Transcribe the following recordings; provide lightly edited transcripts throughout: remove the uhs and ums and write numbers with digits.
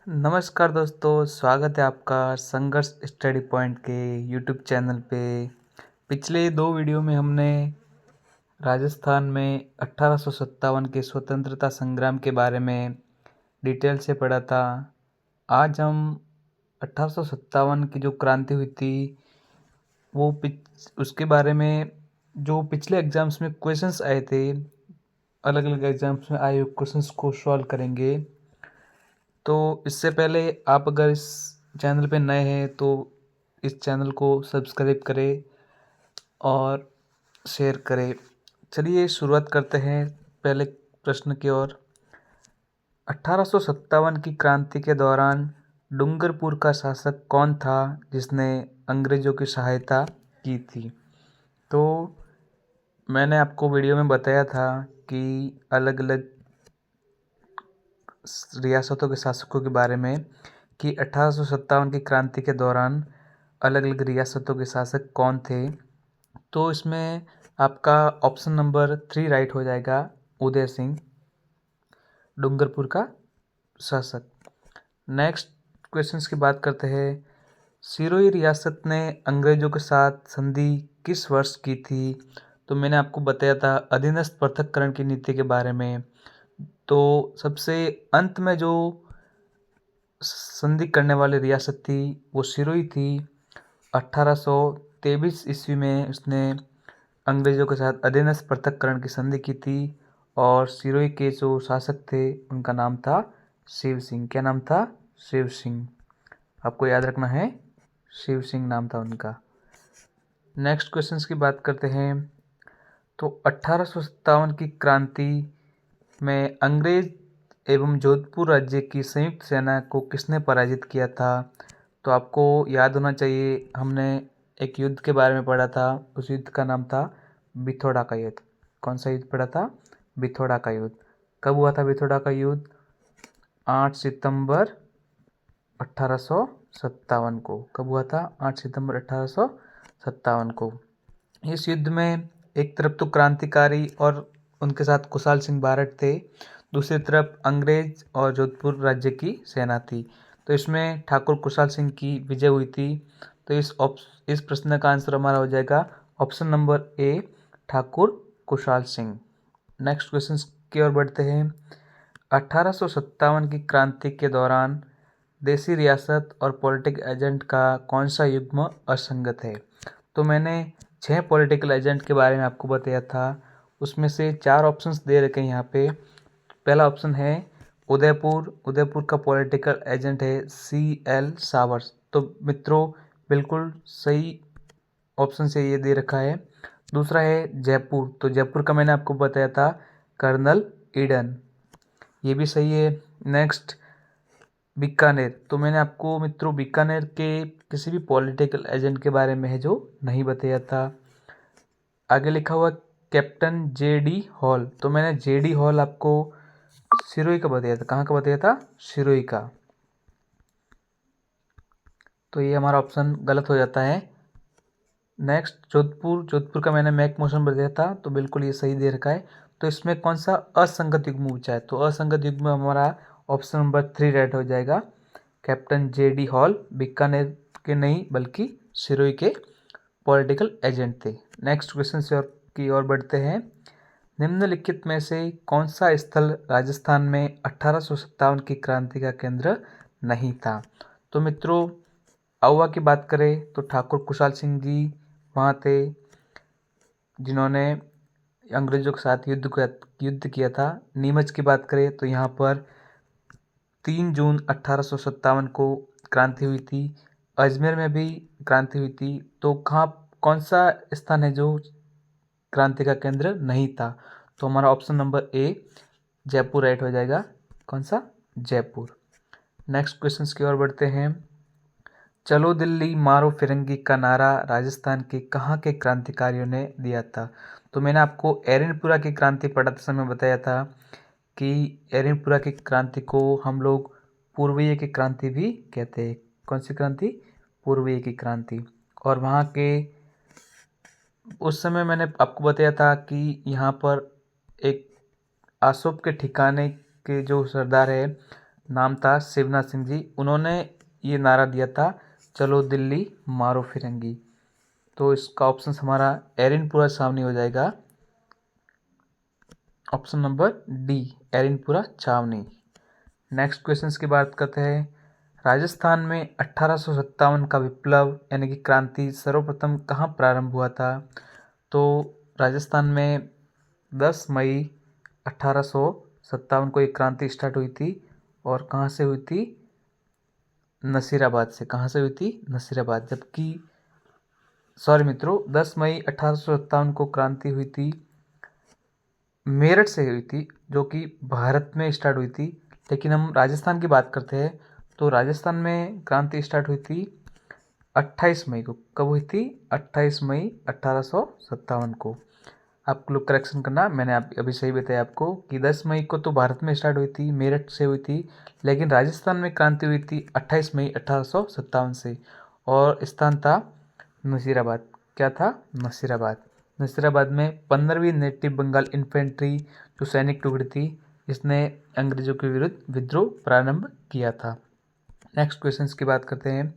नमस्कार दोस्तों, स्वागत है आपका संघर्ष स्टडी पॉइंट के यूट्यूब चैनल पे। पिछले 2 वीडियो में हमने राजस्थान में 1857 के स्वतंत्रता संग्राम के बारे में डिटेल से पढ़ा था। आज हम 1857 की जो क्रांति हुई थी वो उसके बारे में जो पिछले एग्जाम्स में क्वेश्चंस आए थे, अलग अलग एग्जाम्स में आए हुए क्वेश्चंस को सॉल्व करेंगे। तो इससे पहले आप अगर इस चैनल पे नए हैं तो इस चैनल को सब्सक्राइब करें और शेयर करें। चलिए शुरुआत करते हैं पहले प्रश्न की ओर। 1857 की क्रांति के दौरान डूंगरपुर का शासक कौन था जिसने अंग्रेजों की सहायता की थी? तो मैंने आपको वीडियो में बताया था कि अलग अलग रियासतों के शासकों के बारे में कि 1857 की क्रांति के दौरान अलग अलग रियासतों के शासक कौन थे। तो इसमें आपका ऑप्शन नंबर 3 राइट हो जाएगा, उदय सिंह, डूंगरपुर का शासक। नेक्स्ट क्वेश्चंस की बात करते हैं। सिरोही रियासत ने अंग्रेजों के साथ संधि किस वर्ष की थी? तो मैंने आपको बताया था अधीनस्थ पृथक्करण की नीति के बारे में। तो सबसे अंत में जो संधि करने वाली रियासत थी वो सिरोही थी। 1823 ईस्वी में उसने अंग्रेजों के साथ अधीनस्थ पृथक्करण की संधि की थी और सिरोही के जो शासक थे उनका नाम था शिव सिंह। क्या नाम था? शिव सिंह। आपको याद रखना है, शिव सिंह नाम था उनका। नेक्स्ट क्वेश्चंस की बात करते हैं। तो 1857 की क्रांति में अंग्रेज एवं जोधपुर राज्य की संयुक्त सेना को किसने पराजित किया था? तो आपको याद होना चाहिए, हमने एक युद्ध के बारे में पढ़ा था। उस युद्ध का नाम था बिथोड़ा का युद्ध। कौन सा युद्ध पढ़ा था? बिथोड़ा का युद्ध। कब हुआ था बिथोड़ा का युद्ध? 8 सितंबर 1857 को। कब हुआ था? 8 सितंबर 1857 को। इस युद्ध में एक तरफ तो क्रांतिकारी और उनके साथ कुशाल सिंह बारट थे, दूसरी तरफ अंग्रेज और जोधपुर राज्य की सेना थी। तो इसमें ठाकुर कुशाल सिंह की विजय हुई थी। तो इस प्रश्न का आंसर हमारा हो जाएगा option number A, Thakur Kushal Singh. Next question की ओर बढ़ते हैं। 1857 की क्रांति के दौरान देसी रियासत और पॉलिटिकल एजेंट का कौन सा युग्म असंगत है? तो मैंने 6 पॉलिटिकल एजेंट के बारे में आपको बताया था। उसमें से 4 ऑप्शंस दे रखे हैं यहाँ पे। पहला ऑप्शन है उदयपुर। उदयपुर का पॉलिटिकल एजेंट है CL सावर्स। तो मित्रों बिल्कुल सही ऑप्शन से ये दे रखा है। दूसरा है जयपुर। तो जयपुर का मैंने आपको बताया था कर्नल ईडन, ये भी सही है। नेक्स्ट बीकानेर। तो मैंने आपको मित्रों बीकानेर के किसी भी पॉलिटिकल एजेंट के बारे में है जो नहीं बताया था। आगे लिखा हुआ कैप्टन JD हॉल। तो मैंने JD हॉल आपको सिरोही का बताया था। कहाँ का बताया था? सिरोही का। तो ये हमारा ऑप्शन गलत हो जाता है। नेक्स्ट जोधपुर। जोधपुर का मैंने मैक मोशन बताया था, तो बिल्कुल ये सही दे रखा है। तो इसमें कौन सा असंगत युग्म पूछा है? तो असंगत युग्म हमारा ऑप्शन नंबर 3 राइट हो जाएगा। कैप्टन JD हॉल बीकानेर के नहीं बल्कि सिरोही के पॉलिटिकल एजेंट थे। नेक्स्ट क्वेश्चन की ओर बढ़ते हैं। निम्नलिखित में से कौन सा स्थल राजस्थान में 1857 की क्रांति का केंद्र नहीं था? तो मित्रों आउवा की बात करें तो ठाकुर कुशाल सिंह जी वहाँ थे जिन्होंने अंग्रेजों के साथ युद्ध किया था। नीमच की बात करें तो यहाँ पर 3 जून 1857 को क्रांति हुई थी। अजमेर में भी क्रांति हुई थी। तो कौन सा स्थान है जो क्रांति का केंद्र नहीं था? तो हमारा ऑप्शन नंबर ए जयपुर राइट हो जाएगा। कौन सा? जयपुर। नेक्स्ट क्वेश्चन की ओर बढ़ते हैं। चलो दिल्ली मारो फिरंगी का नारा राजस्थान के कहाँ के क्रांतिकारियों ने दिया था? तो मैंने आपको एरनपुरा की क्रांति पढ़ाते समय बताया था कि एरनपुरा की क्रांति को हम लोग पूर्वीय की क्रांति भी कहते हैं। कौन सी क्रांति? पूर्वीय की क्रांति। और वहाँ के उस समय मैंने आपको बताया था कि यहाँ पर एक आसोप के ठिकाने के जो सरदार है नाम था शिवनाथ सिंह जी। उन्होंने ये नारा दिया था, चलो दिल्ली मारो फिरंगी। तो इसका ऑप्शन हमारा एरनपुरा छावनी हो जाएगा, ऑप्शन नंबर डी, एरनपुरा छावनी। नेक्स्ट क्वेश्चन की बात करते हैं। राजस्थान में 1857 का विप्लव यानी कि क्रांति सर्वप्रथम कहाँ प्रारंभ हुआ था? तो राजस्थान में 10 मई 1857 को एक क्रांति स्टार्ट हुई थी। और कहाँ से हुई थी? नसीराबाद से। कहाँ से हुई थी? नसीराबाद। जबकि सॉरी मित्रों, 10 मई 1857 को क्रांति हुई थी मेरठ से हुई थी, जो कि भारत में स्टार्ट हुई थी। लेकिन हम राजस्थान की बात करते हैं तो राजस्थान में क्रांति स्टार्ट हुई थी 28 मई को। कब हुई थी? 28 मई 1857 को। आप लोग करेक्शन करना, मैंने अभी सही बताया आपको कि 10 मई को तो भारत में स्टार्ट हुई थी, मेरठ से हुई थी। लेकिन राजस्थान में क्रांति हुई थी 28 मई 1857 से, और स्थान था नसीराबाद। क्या था? नसीराबाद। नसीराबाद में 15वीं नेटिव बंगाल इन्फेंट्री जो सैनिक टुकड़ी थी, इसने अंग्रेजों के विरुद्ध विद्रोह प्रारंभ किया था। नेक्स्ट क्वेश्चन की बात करते हैं।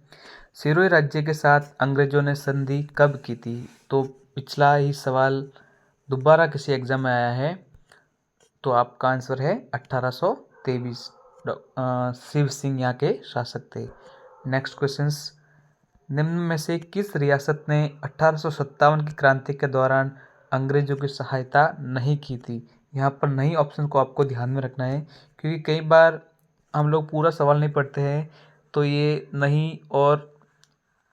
सिरोही राज्य के साथ अंग्रेजों ने संधि कब की थी? तो पिछला ही सवाल दोबारा किसी एग्जाम में आया है, तो आपका आंसर है 1823। शिव सिंह यहाँ के शासक थे। Next questions. निम्न में से किस रियासत ने 1857 की क्रांति के दौरान अंग्रेजों की सहायता नहीं की थी? यहाँ पर नहीं ऑप्शन को आपको ध्यान में रखना है, क्योंकि कई बार हम लोग पूरा सवाल नहीं पढ़ते हैं तो ये नहीं, और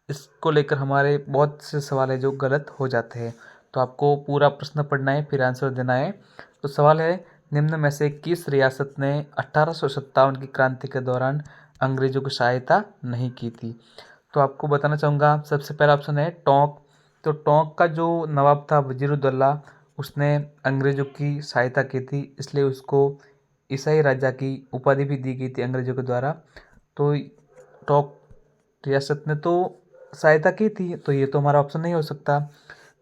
इसको लेकर हमारे बहुत से सवाल है जो गलत हो जाते हैं। तो आपको पूरा प्रश्न पढ़ना है, फिर आंसर देना है। तो सवाल है, निम्न में से किस रियासत ने 1857 की क्रांति के दौरान अंग्रेजों की सहायता नहीं की थी? तो आपको बताना चाहूँगा, सबसे पहला ऑप्शन है टोंक। तो टोंक का जो नवाब था वजीरुद्दौला, उसने अंग्रेजों की सहायता की थी, इसलिए उसको ईसाई राजा की उपाधि भी दी गई थी अंग्रेजों के द्वारा। तो टोंक रियासत ने तो सहायता की थी, तो ये तो हमारा ऑप्शन नहीं हो सकता।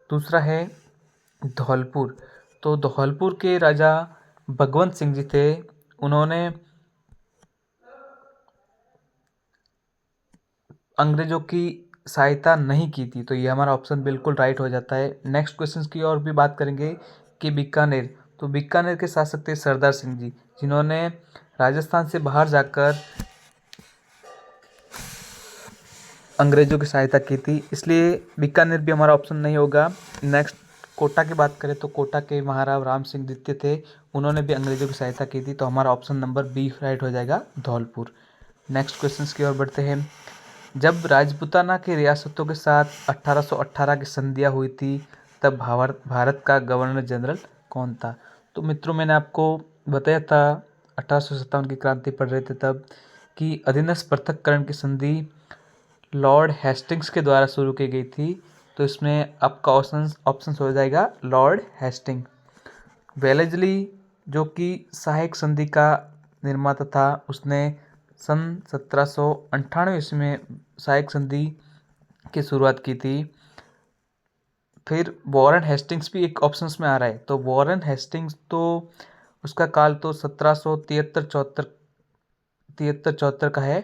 दूसरा है धौलपुर। तो धौलपुर के राजा भगवंत सिंह जी थे, उन्होंने अंग्रेजों की सहायता नहीं की थी, तो ये हमारा ऑप्शन बिल्कुल राइट हो जाता है। नेक्स्ट क्वेश्चन की और भी बात करेंगे कि बीकानेर। तो बीकानेर के शासक थे सरदार सिंह जी, जिन्होंने राजस्थान से बाहर जाकर अंग्रेजों की सहायता की थी, इसलिए बीकानेर भी हमारा ऑप्शन नहीं होगा। नेक्स्ट कोटा की बात करें तो कोटा के महाराज राम सिंह द्वितीय थे, उन्होंने भी अंग्रेजों की सहायता की थी, तो हमारा ऑप्शन नंबर बी राइट हो जाएगा, धौलपुर। नेक्स्ट क्वेश्चन की ओर बढ़ते हैं। जब राजपूताना की रियासतों के साथ 1818 की संधियाँ हुई थी, तब भारत का गवर्नर जनरल कौन था? तो मित्रों, मैंने आपको बताया था 1857 की क्रांति पढ़ रहे थे तब, कि अधीनस्थ पृथक्करण की संधि लॉर्ड हेस्टिंग्स के द्वारा शुरू की गई थी। तो इसमें आपका ऑप्शन हो जाएगा लॉर्ड हेस्टिंग। वेलेस्ली जो कि सहायक संधि का निर्माता था, उसने सन 1798 ईस्वी में सहायक संधि की शुरुआत की थी। फिर वॉरेन हेस्टिंग्स भी एक ऑप्शंस में आ रहा है, तो वॉरेन हेस्टिंग्स तो उसका काल तो 1773-74 का है।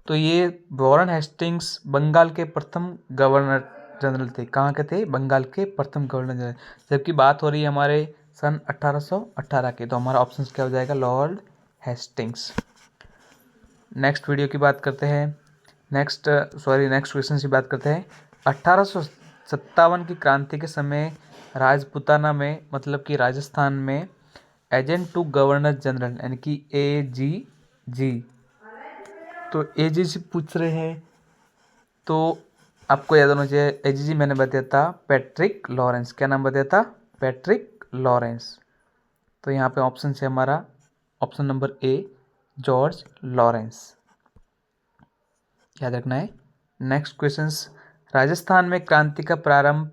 तो ये वॉरेन हेस्टिंग्स बंगाल के प्रथम गवर्नर जनरल थे। कहाँ के थे? बंगाल के प्रथम गवर्नर जनरल। जबकि बात हो रही है हमारे सन 1818 की, तो हमारा ऑप्शन क्या हो जाएगा? Lord Hastings. नेक्स्ट वीडियो की बात करते हैं। नेक्स्ट क्वेश्चन की बात करते हैं। 1857 की क्रांति के समय राजपूताना में, मतलब कि राजस्थान में, एजेंट टू गवर्नर जनरल यानी कि AGG, तो AGG पूछ रहे हैं, तो आपको याद होना चाहिए AGG मैंने बताया था पैट्रिक लॉरेंस। क्या नाम बताया था? Patrick Lawrence. तो यहाँ पे ऑप्शन है हमारा option number A, George Lawrence, याद रखना है। Next questions. राजस्थान में क्रांति का प्रारंभ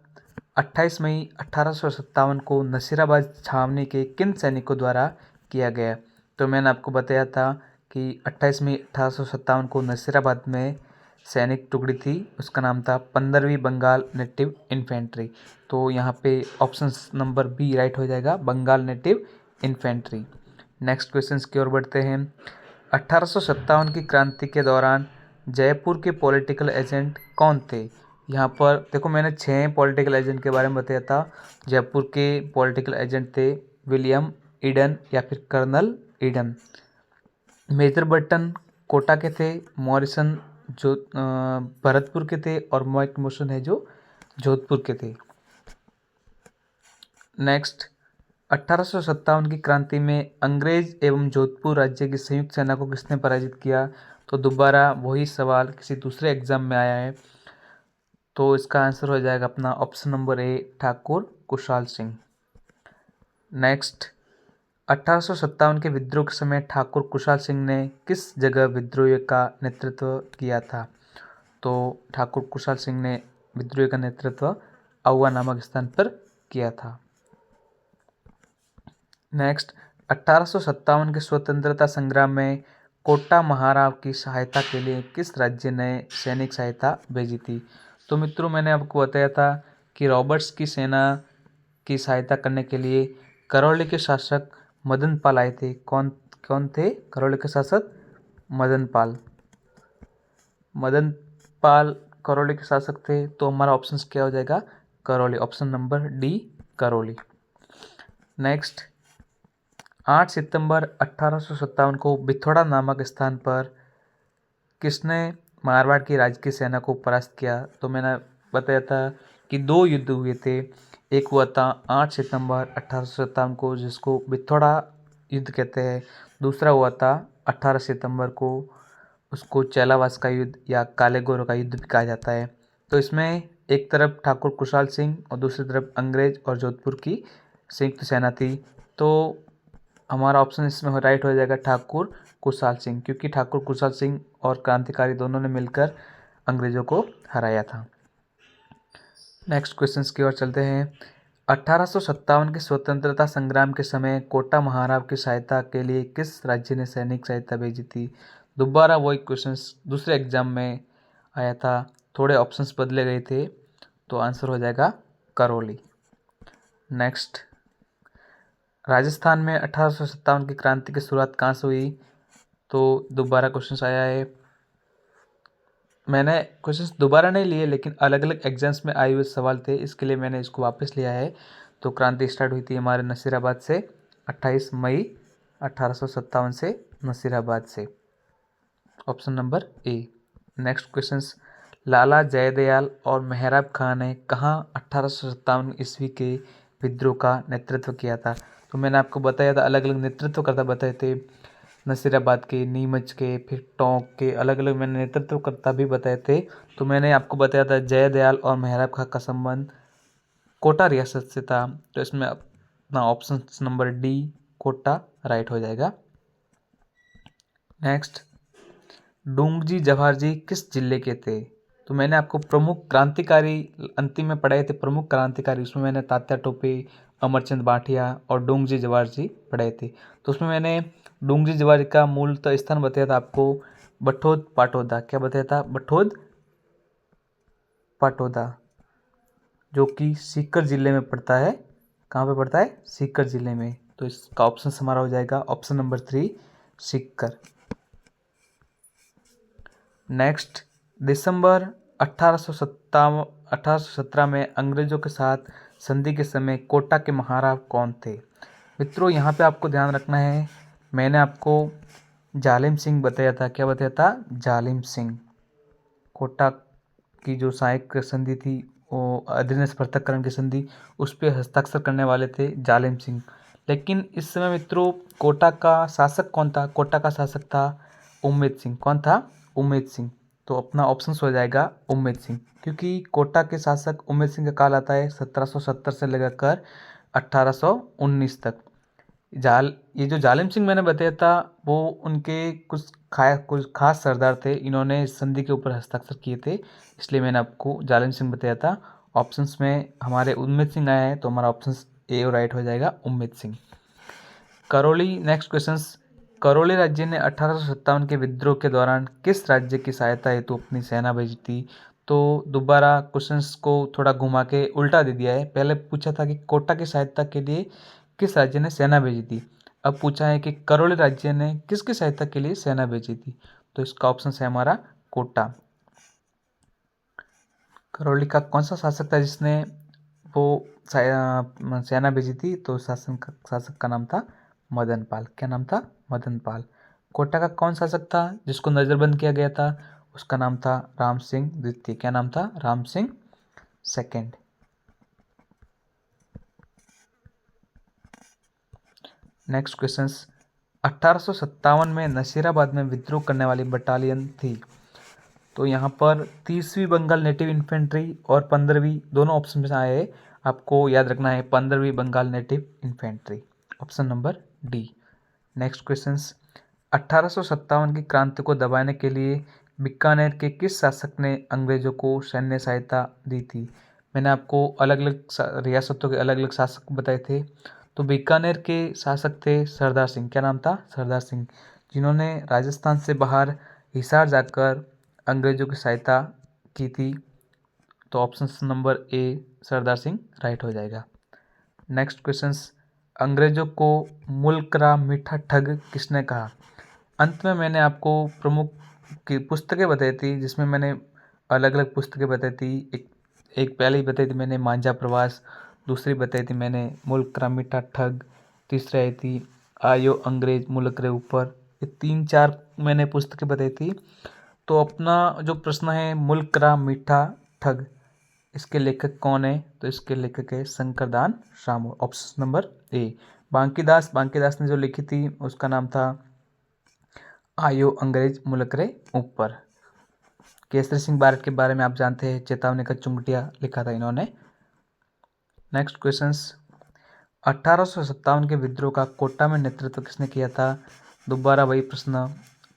28 मई 1857 को नसीराबाद छावनी के किन सैनिकों द्वारा किया गया? तो मैंने आपको बताया था कि 28 मई 1857 को नसीराबाद में सैनिक टुकड़ी थी, उसका नाम था 15वीं बंगाल नेटिव इन्फेंट्री। तो यहाँ पे ऑप्शन नंबर B राइट हो जाएगा, Bengal native infantry. Next question की ओर बढ़ते हैं। 1857 की क्रांति के दौरान जयपुर के पॉलिटिकल एजेंट कौन थे? यहाँ पर देखो मैंने 6 पॉलिटिकल एजेंट के बारे में बताया था। जयपुर के पॉलिटिकल एजेंट थे विलियम ईडन या फिर colonel Eden. Major Burton Kota के थे, मॉरिसन जो भरतपुर के थे और मैकमोशन है जो जोधपुर के थे। नेक्स्ट, 1857 की क्रांति में अंग्रेज एवं जोधपुर राज्य की संयुक्त सेना को किसने पराजित किया? तो दोबारा वही सवाल किसी दूसरे एग्जाम में आया है, तो इसका आंसर हो जाएगा अपना option number A, Thakur Kushal Singh. Next, 1857 के विद्रोह के समय ठाकुर कुशाल सिंह ने किस जगह विद्रोह का नेतृत्व किया था? तो ठाकुर कुशाल सिंह ने विद्रोह का नेतृत्व आउवा नामक स्थान पर किया था। नेक्स्ट, 1857 के स्वतंत्रता संग्राम में कोटा महाराव की सहायता के लिए किस राज्य ने सैनिक सहायता भेजी थी? तो मित्रों मैंने आपको बताया था कि रॉबर्ट्स की सेना की सहायता करने के लिए करौली के शासक मदन पाल आए थे। कौन कौन थे करौली के शासक? मदन पाल। मदन पाल करौली के शासक थे, तो हमारा ऑप्शन क्या हो जाएगा? Karauli, option number D Karauli. Next, 8 सितंबर 1857 को बिथोड़ा नामक स्थान पर किसने मारवाड़ की राजकीय सेना को परास्त किया? तो मैंने बताया था कि 2 युद्ध हुए थे। एक हुआ था 8 सितंबर 1857 को जिसको बिथोड़ा युद्ध कहते हैं। दूसरा हुआ था 18 सितंबर को, उसको चैलावास का युद्ध या काले गोरों का युद्ध भी कहा जाता है। तो इसमें एक तरफ ठाकुर कुशाल सिंह और दूसरी तरफ अंग्रेज और जोधपुर की संयुक्त सेना थी। तो हमारा ऑप्शन इसमें राइट हो जाएगा ठाकुर कुशाल सिंह, क्योंकि ठाकुर कुशाल सिंह और क्रांतिकारी दोनों ने मिलकर अंग्रेजों को हराया था। नेक्स्ट क्वेश्चंस की ओर चलते हैं। 1857 के स्वतंत्रता संग्राम के समय कोटा महाराव की सहायता के लिए किस राज्य ने सैनिक सहायता भेजी थी? दोबारा वही क्वेश्चंस दूसरे एग्जाम में आया था, थोड़े ऑप्शंस बदले गए थे, तो आंसर हो जाएगा करौली। नेक्स्ट, राजस्थान में 1857 की क्रांति की शुरुआत कहाँ से हुई? तो दोबारा क्वेश्चंस आया है। मैंने क्वेश्चंस दोबारा नहीं लिए, लेकिन अलग अलग एग्जाम्स में आए हुए सवाल थे, इसके लिए मैंने इसको वापस लिया है। तो क्रांति स्टार्ट हुई थी हमारे नसीराबाद से 28 मई 1857 से नसीराबाद से, option number A. Next questions, Lala Jaidayal और मेहराब खां ने कहाँ 1857 ईस्वी के विद्रोह का नेतृत्व किया था? तो मैंने आपको बताया था अलग अलग नेतृत्वकर्ता बताए थे, नसीराबाद के, नीमच के, फिर टोंक के, अलग अलग मैंने नेतृत्वकर्ता भी बताए थे। तो मैंने आपको बताया था जयदयाल और मेहराब खां का संबंध कोटा रियासत से था, तो इसमें अपना option number D Kota right हो जाएगा। नेक्स्ट, डूंगजी जवाहर जी किस जिले के थे? तो मैंने आपको प्रमुख क्रांतिकारी अंतिम में पढ़ाए थे, प्रमुख क्रांतिकारी, उसमें मैंने तात्या टोपे, अमरचंद बाठिया और डूंगजी जवाहर जी पढ़ाए थे। तो उसमें मैंने डूंगजी जवाहर का मूल तो स्थान बताया था आपको बठोद पाटौदा। क्या बताया था? बठोद पाटौदा, जो कि सीकर जिले में पड़ता है। कहाँ पे पड़ता है? सीकर जिले में। तो इसका ऑप्शन हमारा हो जाएगा ऑप्शन नंबर 3 सीकर। नेक्स्ट, दिसंबर 1817 में अंग्रेजों के साथ संधि के समय कोटा के महाराव कौन थे? मित्रों यहाँ पे आपको ध्यान रखना है, मैंने आपको जालिम सिंह बताया था। क्या बताया था? जालिम सिंह। कोटा की जो सहायक संधि थी, वो अधीनस्थ पृथक्करण की संधि, उस पर हस्ताक्षर करने वाले थे जालिम सिंह। लेकिन इस समय मित्रों कोटा का शासक कौन था? कोटा का शासक था उम्मेद सिंह। कौन था? उम्मेद सिंह। तो अपना ऑप्शन हो जाएगा उम्मेद सिंह, क्योंकि कोटा के शासक उम्मेद सिंह का काल आता है 1770 से लेकर 1819 तक। ये जो जालिम सिंह मैंने बताया था, वो उनके कुछ खास सरदार थे, इन्होंने इस संधि के ऊपर हस्ताक्षर किए थे, इसलिए मैंने आपको जालिम सिंह बताया था। ऑप्शंस में हमारे उम्मेद सिंह आया है, तो हमारा ऑप्शन ए राइट हो जाएगा उम्मेद सिंह। करौली, नेक्स्ट क्वेश्चंस, करौली राज्य ने 1857 के विद्रोह के दौरान किस राज्य की सहायता हेतु अपनी सेना भेजी थी? तो दोबारा क्वेश्चंस को थोड़ा घुमा के उल्टा दे दिया है। पहले पूछा था कि कोटा की सहायता के लिए किस राज्य ने सेना भेजी थी, अब पूछा है कि करौली राज्य ने किसकी सहायता के लिए सेना भेजी थी, तो इसका ऑप्शन है हमारा कोटा। करौली का कौन सा शासक था जिसने वो सेना भेजी थी, तो शासक का नाम था मदनपाल। क्या नाम था? मदनपाल। कोटा का कौन शासक था जिसको नजरबंद किया गया था, उसका नाम था राम सिंह द्वितीय। क्या नाम था? Ram Singh second. Next question, 1857 में नसीराबाद में विद्रोह करने वाली बटालियन थी, तो यहाँ पर 30वीं बंगाल नेटिव इन्फेंट्री और 15वीं दोनों ऑप्शन में आए हैं। आपको याद रखना है 15वीं Bengal native infantry, option number D. Next question, 1857 की क्रांति को दबाने के लिए बीकानेर के किस शासक ने अंग्रेजों को सैन्य सहायता दी थी? मैंने आपको अलग अलग रियासतों के अलग अलग शासक बताए थे, तो बीकानेर के शासक थे सरदार सिंह। क्या नाम था? सरदार सिंह, जिन्होंने राजस्थान से बाहर हिसार जाकर अंग्रेजों की सहायता की थी, तो ऑप्शन नंबर ए सरदार सिंह राइट हो जाएगा। नेक्स्ट क्वेश्चन, अंग्रेजों को मुल्क का मीठा ठग किसने कहा? अंत में मैंने आपको प्रमुख की पुस्तकें बताई थी, जिसमें मैंने अलग अलग पुस्तकें बताई थी। एक पहले ही बताई थी मैंने मांझा प्रवास, दूसरी बताई थी मैंने मुल्क का मीठा ठग, तीसरी आई थी आयो अंग्रेज मुल्क रे ऊपर। ये 3-4 मैंने पुस्तकें बताई थी। तो अपना जो प्रश्न है मुल्क का मीठा ठग, इसके लेखक कौन है? तो इसके लेखक है Shankardan Samor, option number A. Bankidas ने जो लिखी थी उसका नाम था आयो अंग्रेज मुल्क रे ऊपर। केसरी सिंह बारट के बारे में आप जानते हैं, चेतावनी का चुंगटिया लिखा था इन्होंने। नेक्स्ट क्वेश्चन, 1857 के विद्रोह का कोटा में नेतृत्व किसने किया था? दोबारा वही प्रश्न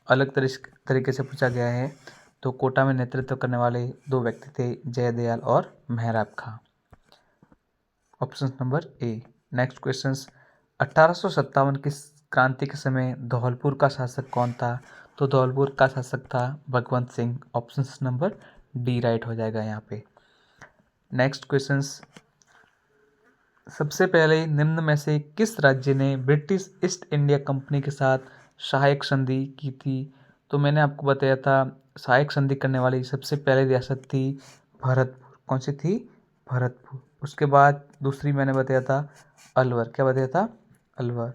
अलग तरीके से पूछा गया है। तो कोटा में नेतृत्व करने वाले 2 व्यक्ति थे, जयदयाल और Mehrab Khan, option number A. Next question, 1857 की क्रांति के समय धौलपुर का शासक कौन था? तो धौलपुर का शासक था Bhagwant Singh, option number D right हो जाएगा यहाँ पे। नेक्स्ट क्वेश्चन, सबसे पहले निम्न में से किस राज्य ने ब्रिटिश ईस्ट इंडिया कंपनी के साथ सहायक संधि की थी? तो मैंने आपको बताया था सहायक संधि करने वाली सबसे पहले रियासत थी भरतपुर। कौन सी थी? भरतपुर। उसके बाद दूसरी मैंने बताया था अलवर। क्या बताया था? अलवर।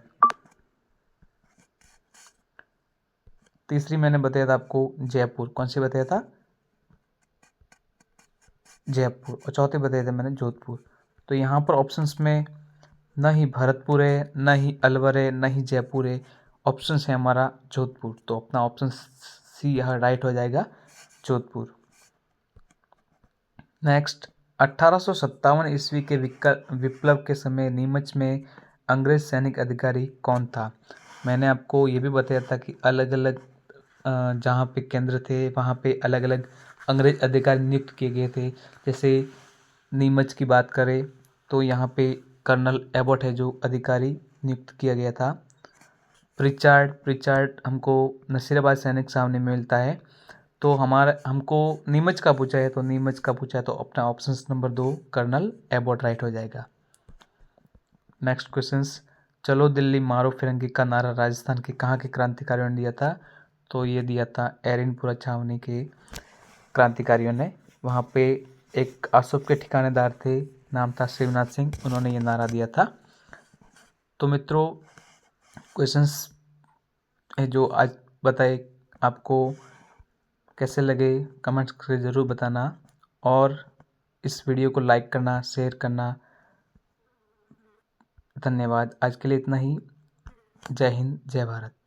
तीसरी मैंने बताया था आपको जयपुर। कौन सी बताया था? जयपुर। और चौथी बताया था मैंने जोधपुर। तो यहाँ पर ऑप्शंस में न ही भरतपुर है, न ही अलवर है, न ही जयपुर है, ऑप्शन है हमारा जोधपुर। तो अपना ऑप्शन सी यहाँ राइट हो जाएगा, जोधपुर। नेक्स्ट, 1857 ईस्वी के विप्लव के समय नीमच में अंग्रेज सैनिक अधिकारी कौन था? मैंने आपको ये भी बताया था कि अलग अलग जहाँ पे केंद्र थे वहाँ पे अलग अलग अंग्रेज अधिकारी नियुक्त किए गए थे। जैसे नीमच की बात करें तो यहाँ पे कर्नल एबॉट है जो अधिकारी नियुक्त किया गया था। प्रिचार्ड हमको नसीराबाद सैनिक सामने मिलता है। तो हमको नीमच का पूछा है, तो नीमच का पूछा है तो अपना option number 2 colonel Abbott right हो जाएगा। नेक्स्ट क्वेश्चन, चलो दिल्ली मारो फिरंगी का नारा राजस्थान के कहाँ के क्रांतिकारियों ने दिया था? तो ये दिया था एरिनपुरा छावनी के क्रांतिकारियों ने। वहाँ पे एक आसुप के ठिकानेदार थे, नाम था शिवनाथ सिंह, उन्होंने ये नारा दिया था। तो मित्रों, क्वेश्चंस है जो आज बताए आपको कैसे लगे कमेंट्स करके ज़रूर बताना, और इस वीडियो को लाइक करना, शेयर करना। धन्यवाद। आज के लिए इतना ही। जय हिंद, जय भारत।